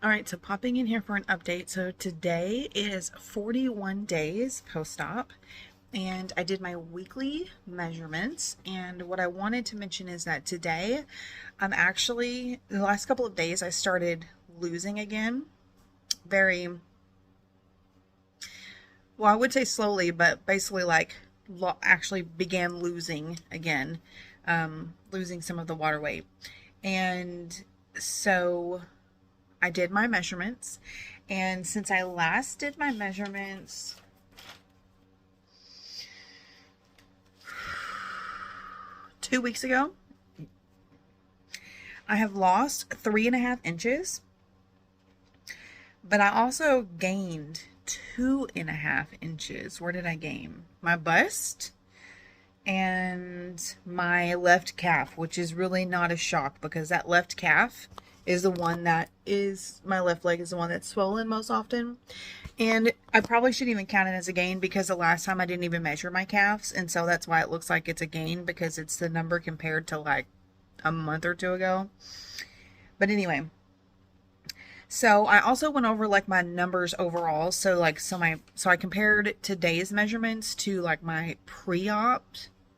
All right, so popping in here for an update. So today is 41 days post-op, and I did my weekly measurements. And what I wanted to mention is that today, the last couple of days, I started losing again. Very, well, I would say slowly, but basically like actually began losing again, losing some of the water weight. And so I did my measurements, and since I last did my measurements 2 weeks ago, I have lost 3.5 inches, but I also gained 2.5 inches. Where did I gain? My bust and my left calf, which is really not a shock because that left calf is the one that is, my left leg is the one that's swollen most often. And I probably shouldn't even count it as a gain because the last time I didn't even measure my calves. And so that's why it looks like it's a gain, because it's the number compared to like a month or two ago. But anyway, so I also went over like my numbers overall. So I compared today's measurements to like my pre-op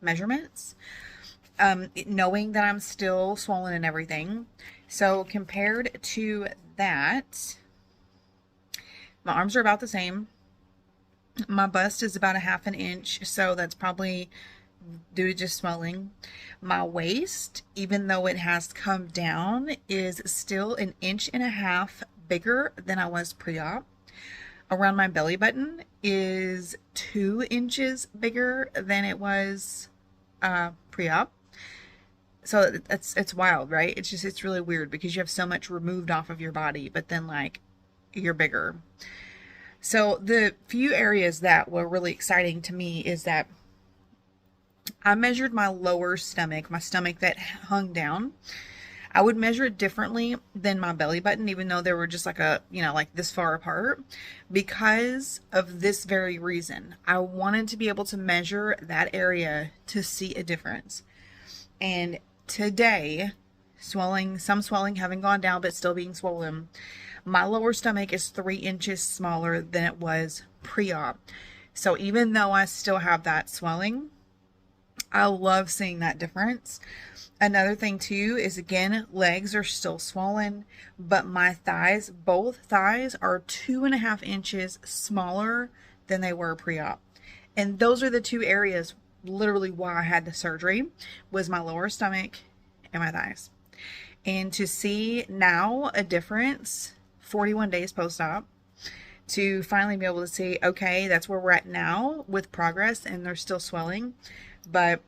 measurements, knowing that I'm still swollen and everything. So compared to that, my arms are about the same. My bust is about 1/2 inch, so that's probably due to just swelling. My waist, even though it has come down, is still 1.5 inches bigger than I was pre-op. Around my belly button is 2 inches bigger than it was pre-op. So it's wild, right? It's really weird because you have so much removed off of your body, but then like you're bigger. So the few areas that were really exciting to me is that I measured my lower stomach, my stomach that hung down. I would measure it differently than my belly button, even though they were just like like this far apart, because of this very reason. I wanted to be able to measure that area to see a difference. And today, some swelling having gone down, but still being swollen, my lower stomach is 3 inches smaller than it was pre-op. So even though I still have that swelling, I love seeing that difference. Another thing too is, again, legs are still swollen, but my thighs, both thighs, are 2.5 inches smaller than they were pre-op. And those are the two areas literally why I had the surgery, was my lower stomach and my thighs. And to see now a difference 41 days post-op, to finally be able to see, okay, that's where we're at now with progress, and they're still swelling, but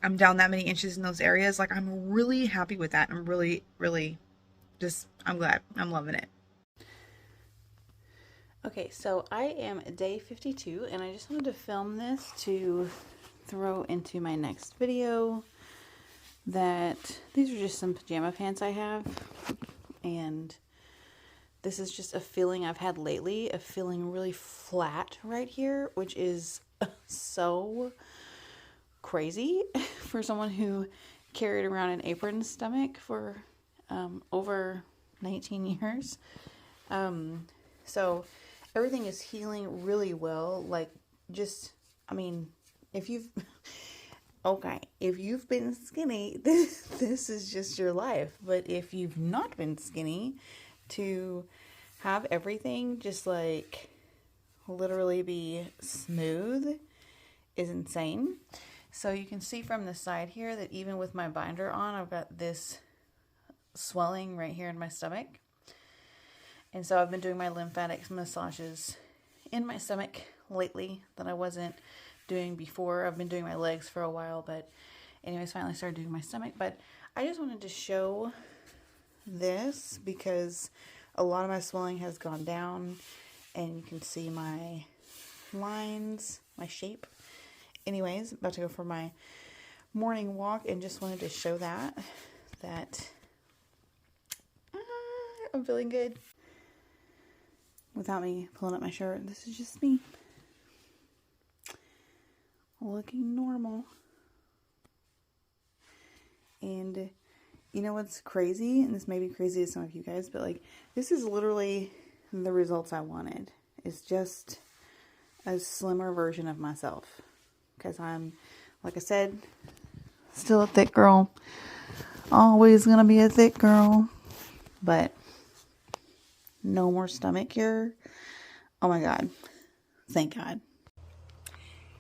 I'm down that many inches in those areas. Like, I'm really happy with that. I'm really, really I'm glad. I'm loving it. Okay, so I am day 52, and I just wanted to film this to throw into my next video. That these are just some pajama pants I have, and this is just a feeling I've had lately, of feeling really flat right here, which is so crazy for someone who carried around an apron stomach for over 19 years. So everything is healing really well. Like, just, I mean, if you've been skinny, this is just your life. But if you've not been skinny, to have everything just like literally be smooth is insane. So you can see from the side here that even with my binder on, I've got this swelling right here in my stomach. And so I've been doing my lymphatic massages in my stomach lately that I wasn't doing before. I've been doing my legs for a while, but anyways, finally started doing my stomach. But I just wanted to show this because a lot of my swelling has gone down, and you can see my lines, my shape. Anyways, about to go for my morning walk, and just wanted to show that I'm feeling good. Without me pulling up my shirt, this is just me looking normal. And you know what's crazy, and this may be crazy to some of you guys, but like, this is literally the results I wanted. It's just a slimmer version of myself, because I'm, like I said, still a thick girl, always gonna be a thick girl, but no more stomach here. Oh my God, thank God.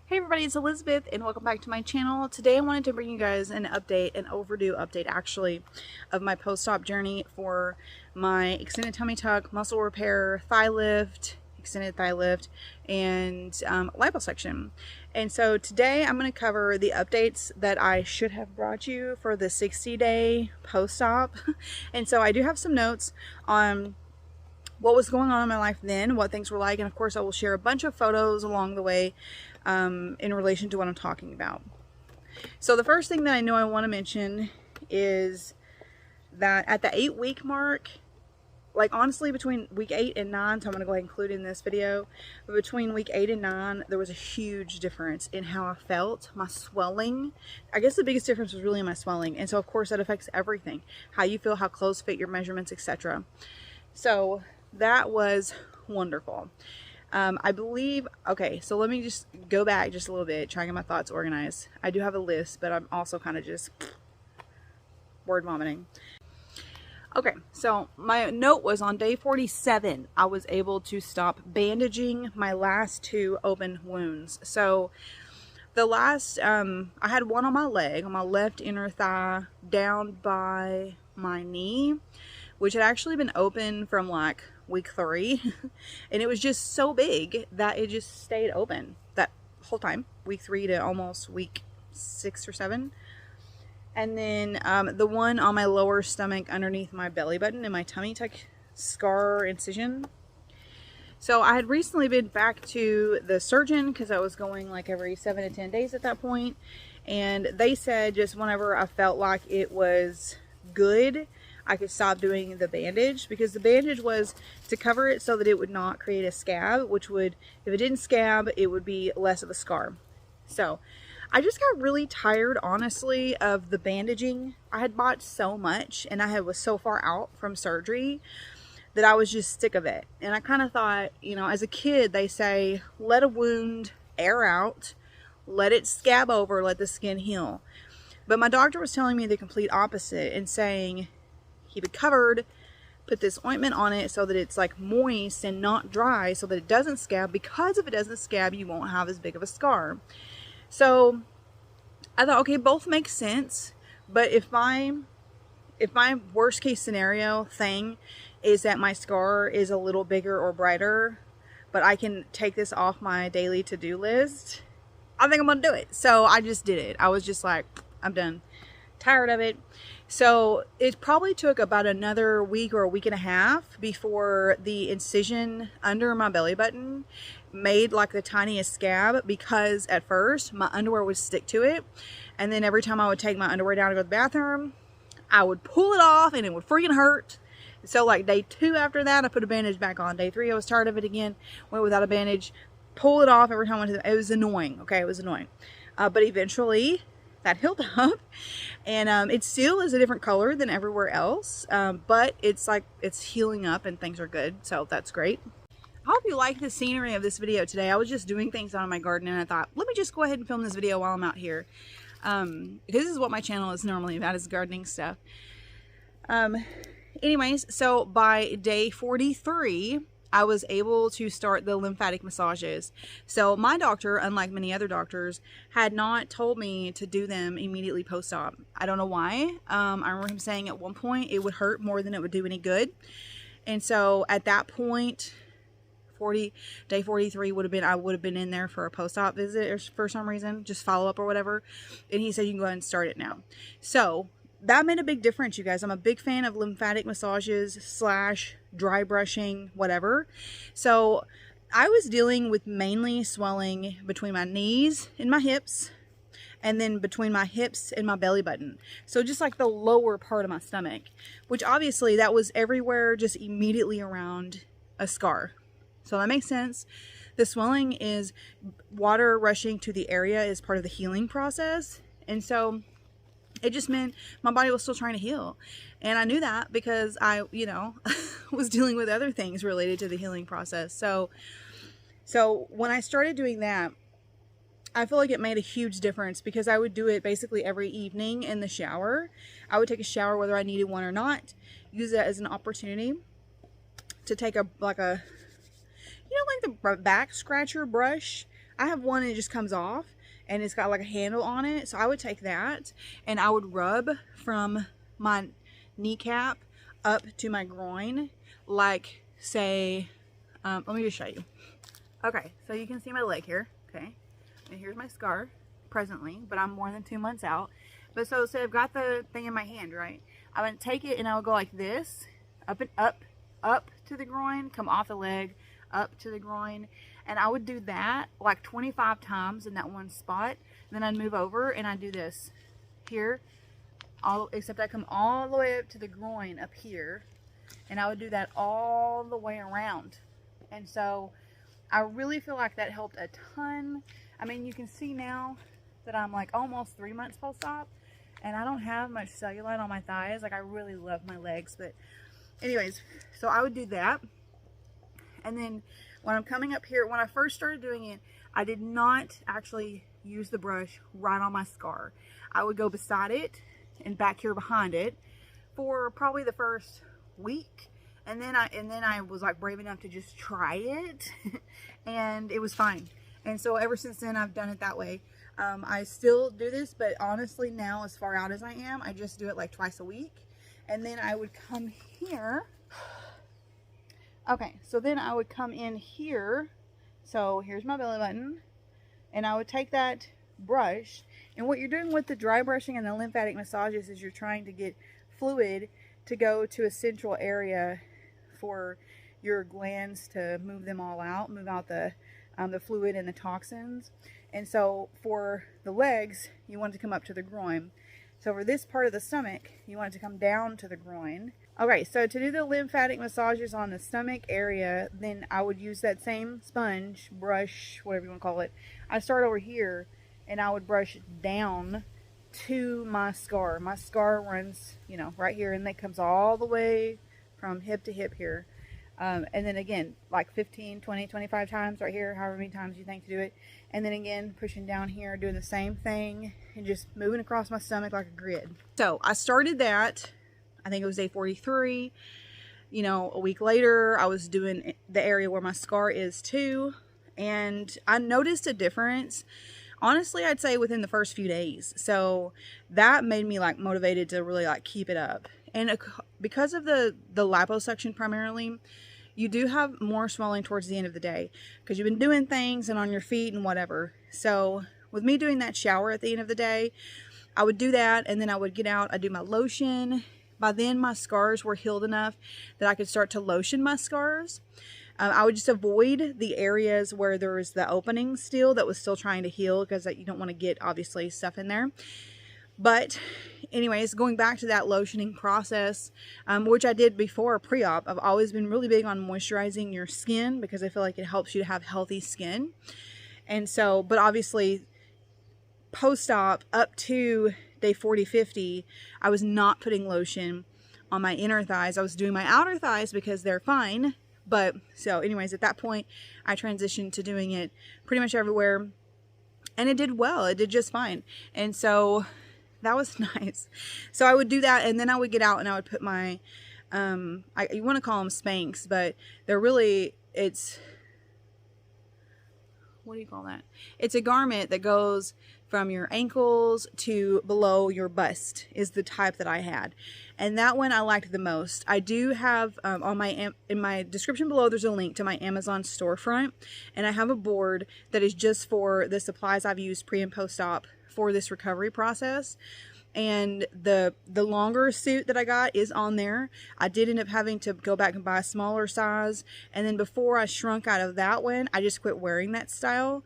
Hey everybody, it's Elizabeth and welcome back to my channel. Today I wanted to bring you guys an update, an overdue update actually, of my post-op journey for my extended tummy tuck, muscle repair, thigh lift, extended thigh lift, and liposuction. And so today I'm going to cover the updates that I should have brought you for the 60-day post-op. And so I do have some notes on what was going on in my life then, what things were like, and of course I will share a bunch of photos along the way in relation to what I'm talking about. So the first thing that I know I want to mention is that at the 8-week mark, like honestly between week 8 and 9, so I'm going to go ahead and include in this video, but between week 8 and 9 there was a huge difference in how I felt, my swelling. I guess the biggest difference was really in my swelling, and so of course that affects everything, how you feel, how clothes fit, your measurements, etc. So that was wonderful. I believe, okay, so let me just go back just a little bit, trying to get my thoughts organized. I do have a list, but I'm also kind of just word vomiting. Okay, so my note was on day 47, I was able to stop bandaging my last 2 open wounds. So the last, I had one on my leg, on my left inner thigh, down by my knee, which had actually been open from like week 3, and it was just so big that it just stayed open that whole time, week 3 to almost week 6 or 7. And then the one on my lower stomach underneath my belly button and my tummy tuck scar incision. So I had recently been back to the surgeon because I was going like every 7 to 10 days at that point, and they said just whenever I felt like it was good, I could stop doing the bandage, because the bandage was to cover it so that it would not create a scab, which would, if it didn't scab, it would be less of a scar. So I just got really tired, honestly, of the bandaging. I had bought so much and I was so far out from surgery that I was just sick of it. And I kind of thought, you know, as a kid, they say, let a wound air out, let it scab over, let the skin heal. But my doctor was telling me the complete opposite and saying, keep it covered, put this ointment on it so that it's like moist and not dry so that it doesn't scab, because if it doesn't scab, you won't have as big of a scar. So I thought, okay, both make sense, but if my worst case scenario thing is that my scar is a little bigger or brighter, but I can take this off my daily to-do list, I think I'm gonna do it. So I just did it. I was just like, I'm done, tired of it. So it probably took about another week or a week and a half before the incision under my belly button made like the tiniest scab, because at first my underwear would stick to it, and then every time I would take my underwear down to go to the bathroom, I would pull it off and it would freaking hurt. So like day 2 after that, I put a bandage back on. Day 3, I was tired of it again, went without a bandage, pull it off every time I went to the, it was annoying. Okay, it was annoying. But eventually that healed up, and it still is a different color than everywhere else, but it's like it's healing up and things are good, so that's great. I hope you like the scenery of this video today. I was just doing things out in my garden and I thought, let me just go ahead and film this video while I'm out here, because this is what my channel is normally about, is gardening stuff. Anyways, so by day 43 I was able to start the lymphatic massages. So my doctor, unlike many other doctors, had not told me to do them immediately post-op. I don't know why. I remember him saying at one point it would hurt more than it would do any good. And so at that point, day 43 would have been, I would have been in there for a post-op visit or for some reason, just follow up or whatever. And he said, you can go ahead and start it now. So that made a big difference, you guys. I'm a big fan of lymphatic massages / dry brushing, whatever. So I was dealing with mainly swelling between my knees and my hips, and then between my hips and my belly button. So just like the lower part of my stomach, which obviously that was everywhere, just immediately around a scar. So that makes sense. The swelling is water rushing to the area is part of the healing process. And so It just meant my body was still trying to heal. And I knew that because I, was dealing with other things related to the healing process. So when I started doing that, I feel like it made a huge difference because I would do it basically every evening in the shower. I would take a shower whether I needed one or not, use it as an opportunity to take like the back scratcher brush. I have one and it just comes off and it's got like a handle on it. So I would take that and I would rub from my kneecap up to my groin, like say, let me just show you. Okay, so you can see my leg here, okay? And here's my scar presently, but I'm more than 2 months out. But so I've got the thing in my hand, right? I would take it and I would go like this, up and up to the groin, come off the leg, up to the groin. And I would do that like 25 times in that one spot. And then I'd move over and I'd do this here, except I come all the way up to the groin up here. And I would do that all the way around. And so I really feel like that helped a ton. I mean, you can see now that I'm like almost 3 months post-op and I don't have much cellulite on my thighs. Like I really love my legs, but anyways, so I would do that. And then when I'm coming up here, when I first started doing it, I did not actually use the brush right on my scar. I would go beside it and back here behind it for probably the first week. And then I was like brave enough to just try it and it was fine. And so ever since then, I've done it that way. I still do this, but honestly now, as far out as I am, I just do it like twice a week. And then I would come here. Okay, so then I would come in here. So here's my belly button. And I would take that brush. And what you're doing with the dry brushing and the lymphatic massages is you're trying to get fluid to go to a central area for your glands to move them all out, move out the fluid and the toxins. And so for the legs, you want it to come up to the groin. So for this part of the stomach, you want it to come down to the groin. Okay, so to do the lymphatic massages on the stomach area, then I would use that same sponge, brush, whatever you want to call it. I start over here and I would brush down to my scar. My scar runs, right here, and that comes all the way from hip to hip here. And then again, like 15, 20, 25 times right here, however many times you think to do it. And then again, pushing down here, doing the same thing and just moving across my stomach like a grid. So I started that, I think it was day 43. A week later, I was doing the area where my scar is too. And I noticed a difference. Honestly, I'd say within the first few days. So that made me like motivated to really like keep it up. And because of the liposuction primarily, you do have more swelling towards the end of the day because you've been doing things and on your feet and whatever. So with me doing that shower at the end of the day, I would do that and then I would get out, I'd do my lotion. By then my scars were healed enough that I could start to lotion my scars. I would just avoid the areas where there was the opening still that was still trying to heal because you don't want to get obviously stuff in there. But anyways, going back to that lotioning process, which I did before pre-op, I've always been really big on moisturizing your skin because I feel like it helps you to have healthy skin. And so, but obviously post-op up to day 40, 50, I was not putting lotion on my inner thighs. I was doing my outer thighs because they're fine. But so anyways, at that point, I transitioned to doing it pretty much everywhere. And it did well. It did just fine. And so that was nice. So I would do that and then I would get out and I would put my, you want to call them Spanx, but they're really, what do you call that? It's a garment that goes from your ankles to below your bust is the type that I had. And that one I liked the most. I do have in my description below, there's a link to my Amazon storefront. And I have a board that is just for the supplies I've used pre and post-op for this recovery process. And the longer suit that I got is on there. I did end up having to go back and buy a smaller size. And then before I shrunk out of that one, I just quit wearing that style.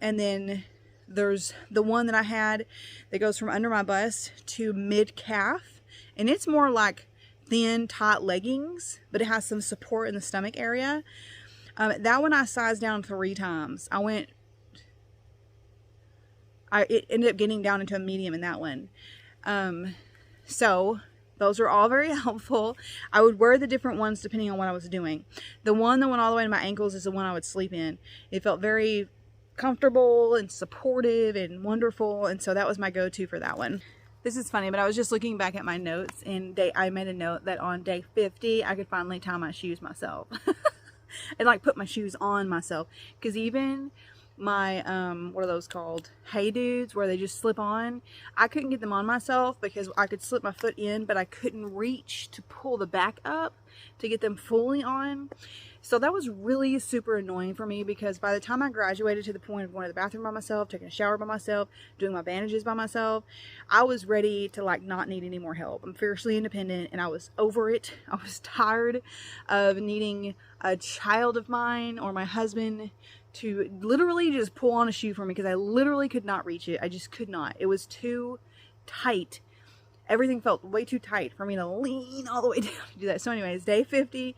And then there's the one that I had that goes from under my bust to mid-calf. And it's more like thin, tight leggings, but it has some support in the stomach area. That one I sized down 3 times. It ended up getting down into a medium in that one. So those are all very helpful. I would wear the different ones depending on what I was doing. The one that went all the way to my ankles is the one I would sleep in. It felt very comfortable and supportive and wonderful, and so that was my go-to for that one. This is funny, but I was just looking back at my notes, and I made a note that on day 50 I could finally tie my shoes myself. And like put my shoes on myself, because even my what are those called, hey dudes, where they just slip on, I couldn't get them on myself because I could slip my foot in, but I couldn't reach to pull the back up to get them fully on. So that was really super annoying for me, because by the time I graduated to the point of going to the bathroom by myself, taking a shower by myself, doing my bandages by myself, I was ready to like not need any more help. I'm fiercely independent, and I was over it. I was tired of needing a child of mine or my husband to literally just pull on a shoe for me, because I literally could not reach it. I just could not. It was too tight. Everything felt way too tight for me to lean all the way down to do that. So anyways, day 50,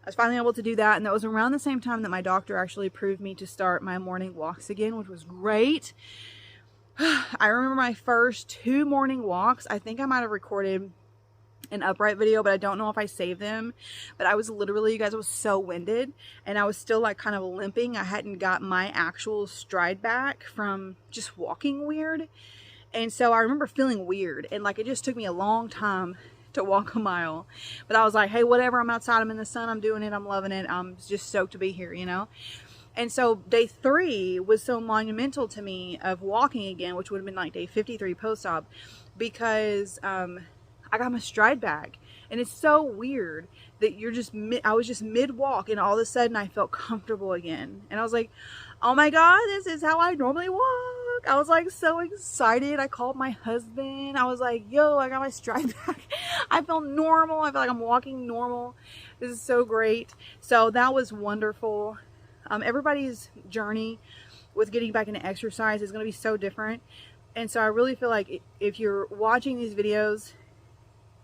I was finally able to do that, and that was around the same time that my doctor actually approved me to start my morning walks again, which was great. I remember my first 2 morning walks. I think I might have recorded an upright video, but I don't know if I saved them. But I was literally, you guys, I was so winded, and I was still like kind of limping. I hadn't got my actual stride back from just walking weird. And so I remember feeling weird, and like it just took me a long time to walk a mile. But I was like, hey, whatever, I'm outside, I'm in the sun, I'm doing it, I'm loving it, I'm just stoked to be here, you know. And so day 3 was so monumental to me of walking again, which would have been like day 53 post-op, because I got my stride back. And it's so weird that you're just I was just mid-walk, and all of a sudden I felt comfortable again. And I was like, oh my God, this is how I normally walk. I was like so excited. I called my husband. I was like, yo, I got my stride back. I feel normal. I feel like I'm walking normal. This is so great. So that was wonderful. Everybody's journey with getting back into exercise is going to be so different. And so I really feel like if you're watching these videos,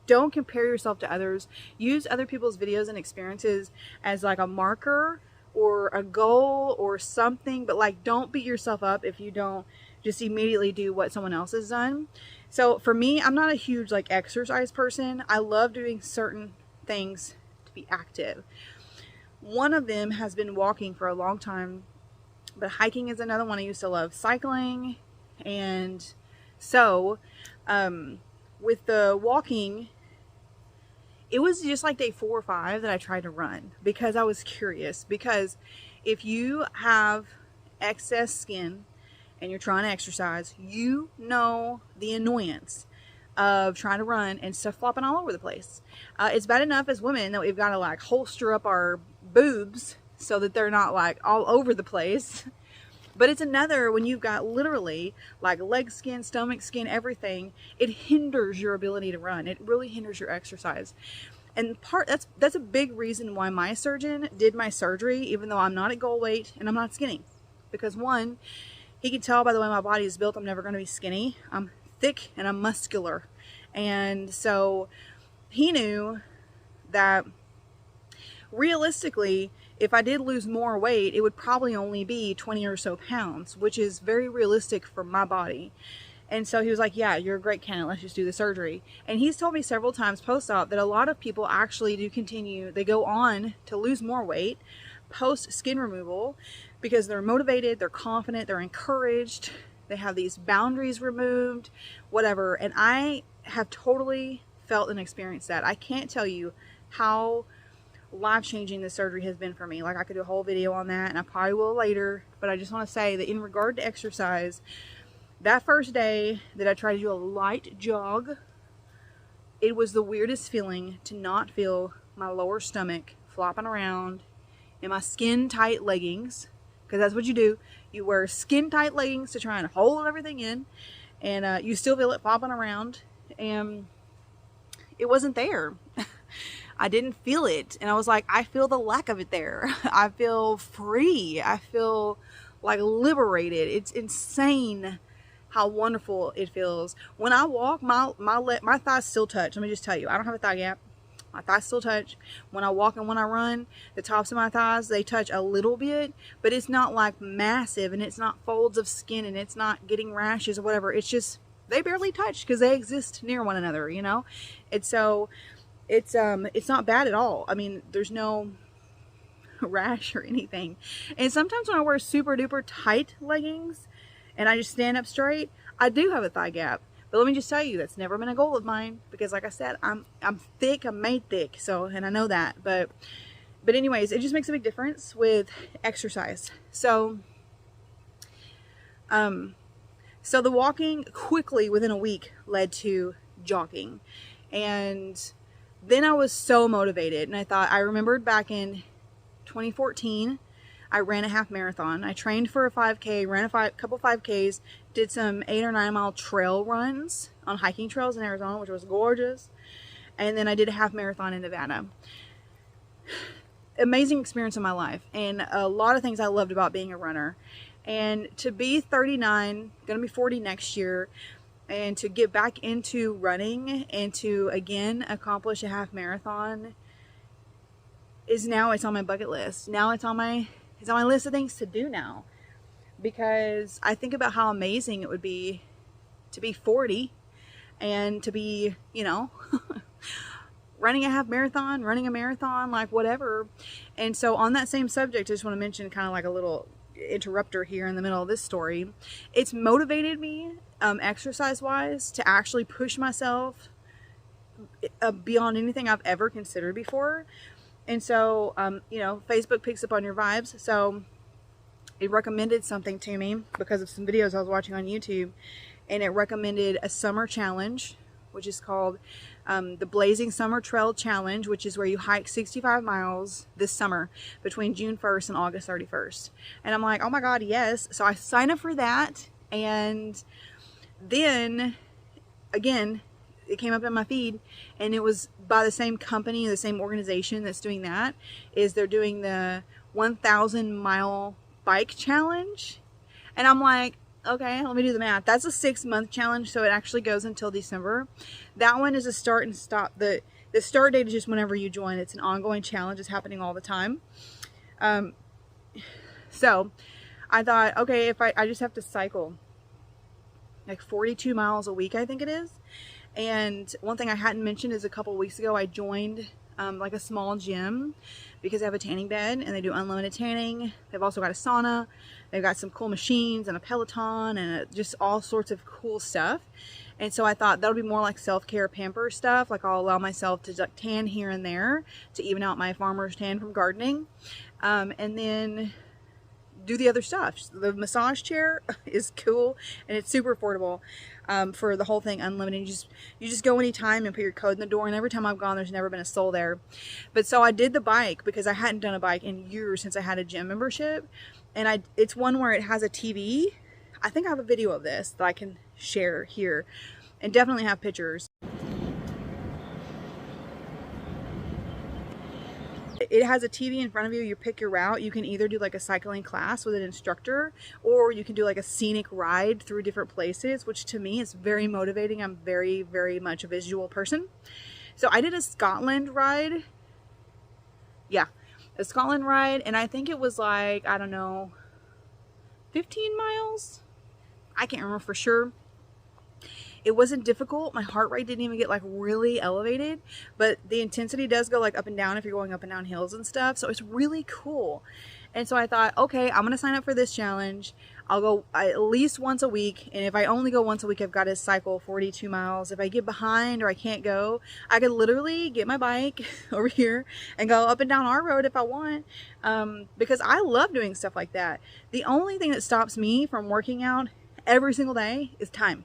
don't compare yourself to others. Use other people's videos and experiences as like a marker or a goal or something, but like don't beat yourself up if you don't just immediately do what someone else has done. So for me, I'm not a huge like exercise person. I love doing certain things to be active. One of them has been walking for a long time, but hiking is another one. I used to love cycling. And so with the walking, it was just like day 4 or 5 that I tried to run, because I was curious. Because if you have excess skin and you're trying to exercise, you know the annoyance of trying to run and stuff flopping all over the place. It's bad enough as women that we've got to like holster up our boobs so that they're not like all over the place. But it's another when you've got literally like leg skin, stomach skin, everything. It hinders your ability to run. It really hinders your exercise. And that's a big reason why my surgeon did my surgery, even though I'm not at goal weight and I'm not skinny. Because one, he could tell by the way my body is built, I'm never going to be skinny. I'm thick and I'm muscular. And so he knew that realistically, if I did lose more weight, it would probably only be 20 or so pounds, which is very realistic for my body. And so he was like, yeah, you're a great candidate. Let's just do the surgery. And he's told me several times post-op that a lot of people actually do continue. They go on to lose more weight post skin removal because they're motivated, they're confident, they're encouraged, they have these boundaries removed, whatever. And I have totally felt and experienced that. I can't tell you how life-changing this surgery has been for me. Like I could do a whole video on that, and I probably will later, but I just want to say that in regard to exercise, that first day that I tried to do a light jog, it was the weirdest feeling to not feel my lower stomach flopping around in my skin tight leggings, because that's what you do. You wear skin tight leggings to try and hold everything in, and you still feel it flopping around, and it wasn't there. I didn't feel it, and I was like, I feel the lack of it there. I feel free. I feel like liberated. It's insane how wonderful it feels. When I walk, my thighs still touch. Let me just tell you, I don't have a thigh gap. My thighs still touch. When I walk and when I run, the tops of my thighs, they touch a little bit, but it's not like massive, and it's not folds of skin, and it's not getting rashes or whatever. It's just they barely touch because they exist near one another, you know? And so it's not bad at all. I mean, there's no rash or anything. And sometimes when I wear super duper tight leggings and I just stand up straight, I do have a thigh gap. But let me just tell you, that's never been a goal of mine because, like I said, I'm thick, I'm made thick. So, and I know that, but anyways, it just makes a big difference with exercise. So so the walking quickly within a week led to jogging. And then I was so motivated, and I remembered back in 2014, I ran a half marathon. I trained for a 5K, ran a couple 5Ks, did some 8 or 9 mile trail runs on hiking trails in Arizona, which was gorgeous. And then I did a half marathon in Nevada. Amazing experience in my life, and a lot of things I loved about being a runner. And to be 39, gonna be 40 next year, and to get back into running and to again accomplish a half marathon it's on my bucket list. Now it's on my list of things to do now, because I think about how amazing it would be to be 40 and to be, you know, running a half marathon, running a marathon, like whatever. And so on that same subject, I just want to mention kind of like a little interrupter here in the middle of this story. It's motivated me exercise wise to actually push myself beyond anything I've ever considered before. And so you know, Facebook picks up on your vibes, so it recommended something to me because of some videos I was watching on YouTube, and it recommended a summer challenge, which is called the Blazing Summer Trail Challenge, which is where you hike 65 miles this summer between June 1st and August 31st. And I'm like, oh my God, yes. So I signed up for that. And then again, it came up in my feed, and it was by the same company, the same organization that's doing that. They're doing the 1,000 mile bike challenge. And I'm like, okay, let me do the math. That's a 6-month challenge, so it actually goes until December. That one is a start and stop. The start date is just whenever you join. It's an ongoing challenge. It's happening all the time. So I thought, okay, if I just have to cycle like 42 miles a week, I think it is. And one thing I hadn't mentioned is a couple weeks ago I joined like a small gym because they have a tanning bed and they do unlimited tanning. They've also got a sauna. They've got some cool machines and a Peloton and just all sorts of cool stuff. And so I thought that'll be more like self-care pamper stuff. Like I'll allow myself to like tan here and there to even out my farmer's tan from gardening. And then do the other stuff. The massage chair is cool and it's super affordable for the whole thing, unlimited. You just go anytime and put your code in the door, and every time I've gone there's never been a soul there. But so I did the bike because I hadn't done a bike in years since I had a gym membership, and it's one where it has a TV. I think I have a video of this that I can share here and definitely have pictures. It has a TV in front of you. You pick your route. You can either do like a cycling class with an instructor, or you can do like a scenic ride through different places, which to me is very motivating. I'm very, very much a visual person. So I did a Scotland ride. Yeah, a Scotland ride. And I think it was like, I don't know, 15 miles. I can't remember for sure. It wasn't difficult. My heart rate didn't even get like really elevated, but the intensity does go like up and down if you're going up and down hills and stuff. So it's really cool. And so I thought, okay, I'm going to sign up for this challenge. I'll go at least once a week. And if I only go once a week, I've got to cycle 42 miles. If I get behind or I can't go, I could literally get my bike over here and go up and down our road if I want. Because I love doing stuff like that. The only thing that stops me from working out every single day is time.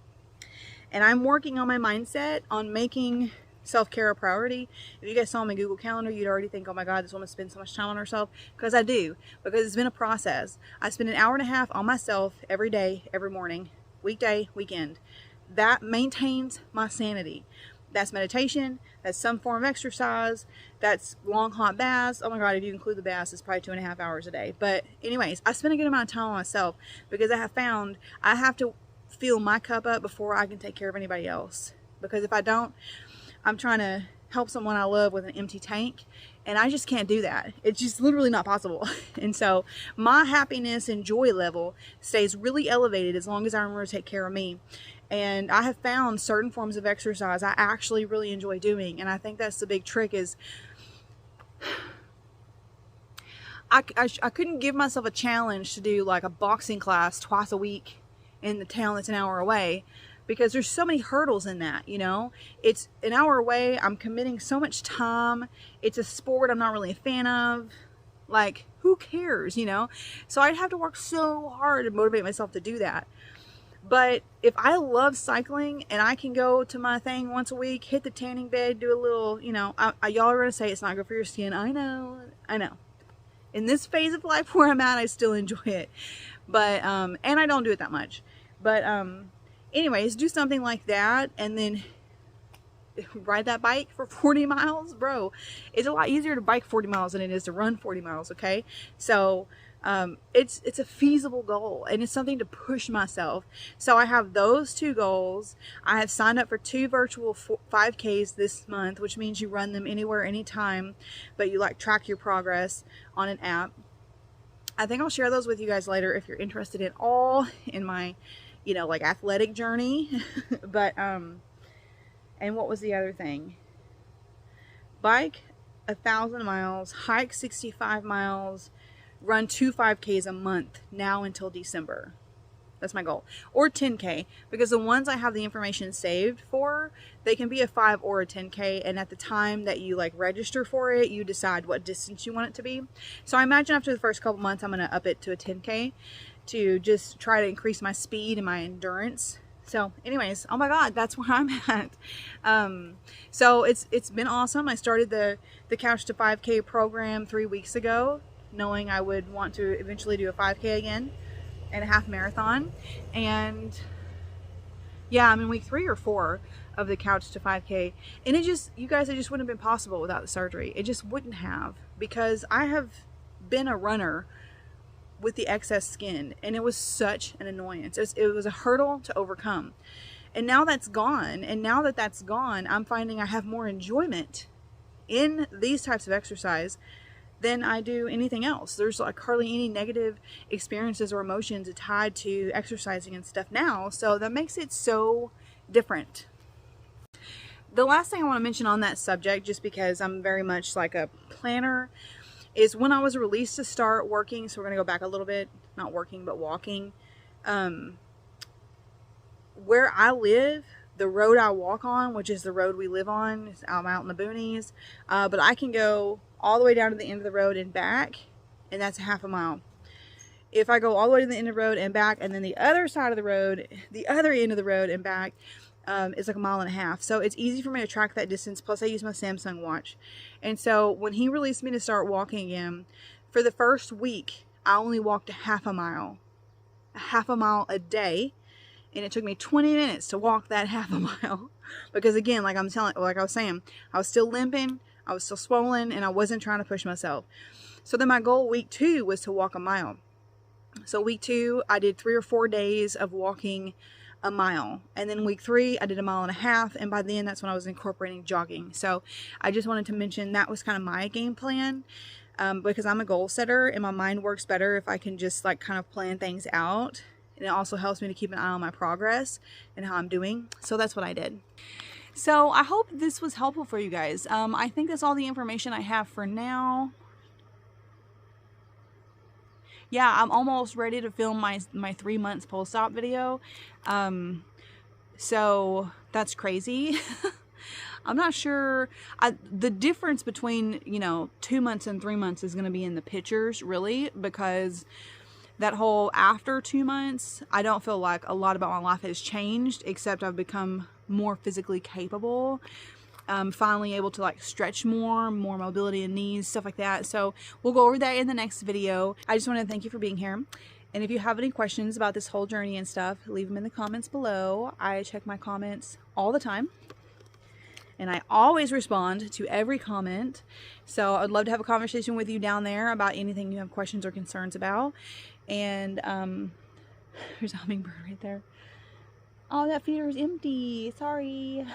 And I'm working on my mindset on making self-care a priority. If you guys saw my Google Calendar, you'd already think, oh my God, this woman spends so much time on herself. Because I do. Because it's been a process. I spend an hour and a half on myself every day, every morning, weekday, weekend. That maintains my sanity. That's meditation. That's some form of exercise. That's long hot baths. Oh my God, if you include the baths, it's probably 2.5 hours a day. But anyways, I spend a good amount of time on myself because I have found I have to fill my cup up before I can take care of anybody else. Because if I don't, I'm trying to help someone I love with an empty tank, and I just can't do that. It's just literally not possible. And so my happiness and joy level stays really elevated as long as I remember to take care of me. And I have found certain forms of exercise I actually really enjoy doing. And I think that's the big trick is I couldn't give myself a challenge to do like a boxing class twice a week in the town that's an hour away, because there's so many hurdles in that, you know. It's an hour away, I'm committing so much time, it's a sport I'm not really a fan of, like who cares, you know. So I'd have to work so hard to motivate myself to do that. But if I love cycling and I can go to my thing once a week, hit the tanning bed, do a little, you know, y'all are gonna say it's not good for your skin. I know. In this phase of life where I'm at, I still enjoy it. But, and I don't do it that much. But, anyways, do something like that and then ride that bike for 40 miles, bro. It's a lot easier to bike 40 miles than it is to run 40 miles, okay? So, it's a feasible goal and it's something to push myself. So I have those two goals. I have signed up for 2 virtual 5Ks this month, which means you run them anywhere, anytime, but you like track your progress on an app. I think I'll share those with you guys later if you're interested at all in my, you know, like athletic journey. But, and what was the other thing? Bike 1,000 miles, hike 65 miles, run 2 5Ks a month now until December. That's my goal. Or 10K, because the ones I have the information saved for, they can be a 5 or a 10K, and at the time that you like register for it, you decide what distance you want it to be. So I imagine after the first couple months, I'm going to up it to a 10K to just try to increase my speed and my endurance. So anyways, oh my God, that's where I'm at. So it's been awesome. I started the Couch to 5K program 3 weeks ago, knowing I would want to eventually do a 5K again and a half marathon. And yeah, I'm in week 3 or 4 of the Couch to 5K. And it just, you guys, it just wouldn't have been possible without the surgery. It just wouldn't have, because I have been a runner with the excess skin and it was such an annoyance. It was a hurdle to overcome. And now that's gone. And now that that's gone, I'm finding I have more enjoyment in these types of exercise than I do anything else. There's like hardly any negative experiences or emotions tied to exercising and stuff now. So that makes it so different. The last thing I want to mention on that subject, just because I'm very much like a planner, is when I was released to start working. So we're going to go back a little bit, not working, but walking. Where I live, the road I walk on, which is the road we live on, I'm out in the boonies, but I can go all the way down to the end of the road and back, and that's half a mile. If I go all the way to the end of the road and back, and then the other side of the road, the other end of the road and back, is like 1.5 miles. So it's easy for me to track that distance. Plus I use my Samsung watch. And so when he released me to start walking again, for the first week, I only walked a half a mile a day. And it took me 20 minutes to walk that half a mile. Because again, like I was saying, I was still limping, I was still swollen, and I wasn't trying to push myself. So then my goal week 2 was to walk a mile. So week 2, I did 3 or 4 days of walking a mile. And then week 3, I did 1.5 miles. And by then, that's when I was incorporating jogging. So I just wanted to mention that was kind of my game plan. Because I'm a goal setter and my mind works better if I can just like kind of plan things out. And it also helps me to keep an eye on my progress and how I'm doing. So that's what I did. So I hope this was helpful for you guys. I think that's all the information I have for now. Yeah, I'm almost ready to film my 3 months post-op video. So that's crazy. I'm not sure. The difference between, 2 months and 3 months is going to be in the pictures, really, because that whole after 2 months, I don't feel like a lot about my life has changed, except I've become more physically capable. Finally able to like stretch more mobility in knees, stuff like that. So we'll go over that in the next video. I just want to thank you for being here. And if you have any questions about this whole journey and stuff, leave them in the comments below. I check my comments all the time. And I always respond to every comment. So I'd love to have a conversation with you down there about anything you have questions or concerns about. And there's a hummingbird right there. Oh, that feeder is empty. Sorry.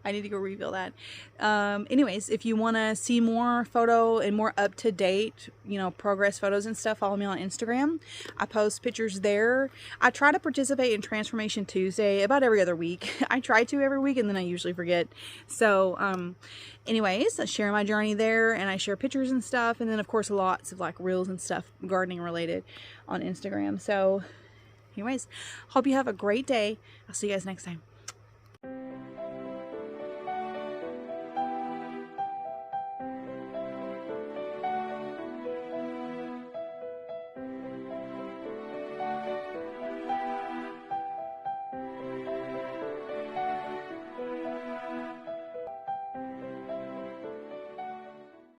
I need to go reveal that. Anyways, if you want to see more photo and more up-to-date, you know, progress photos and stuff, follow me on Instagram. I post pictures there. I try to participate in Transformation Tuesday about every other week. I try to every week, and then I usually forget. So, anyways, I share my journey there, and I share pictures and stuff, and then of course lots of like reels and stuff gardening related on Instagram. So anyways, hope you have a great day. I'll see you guys next time.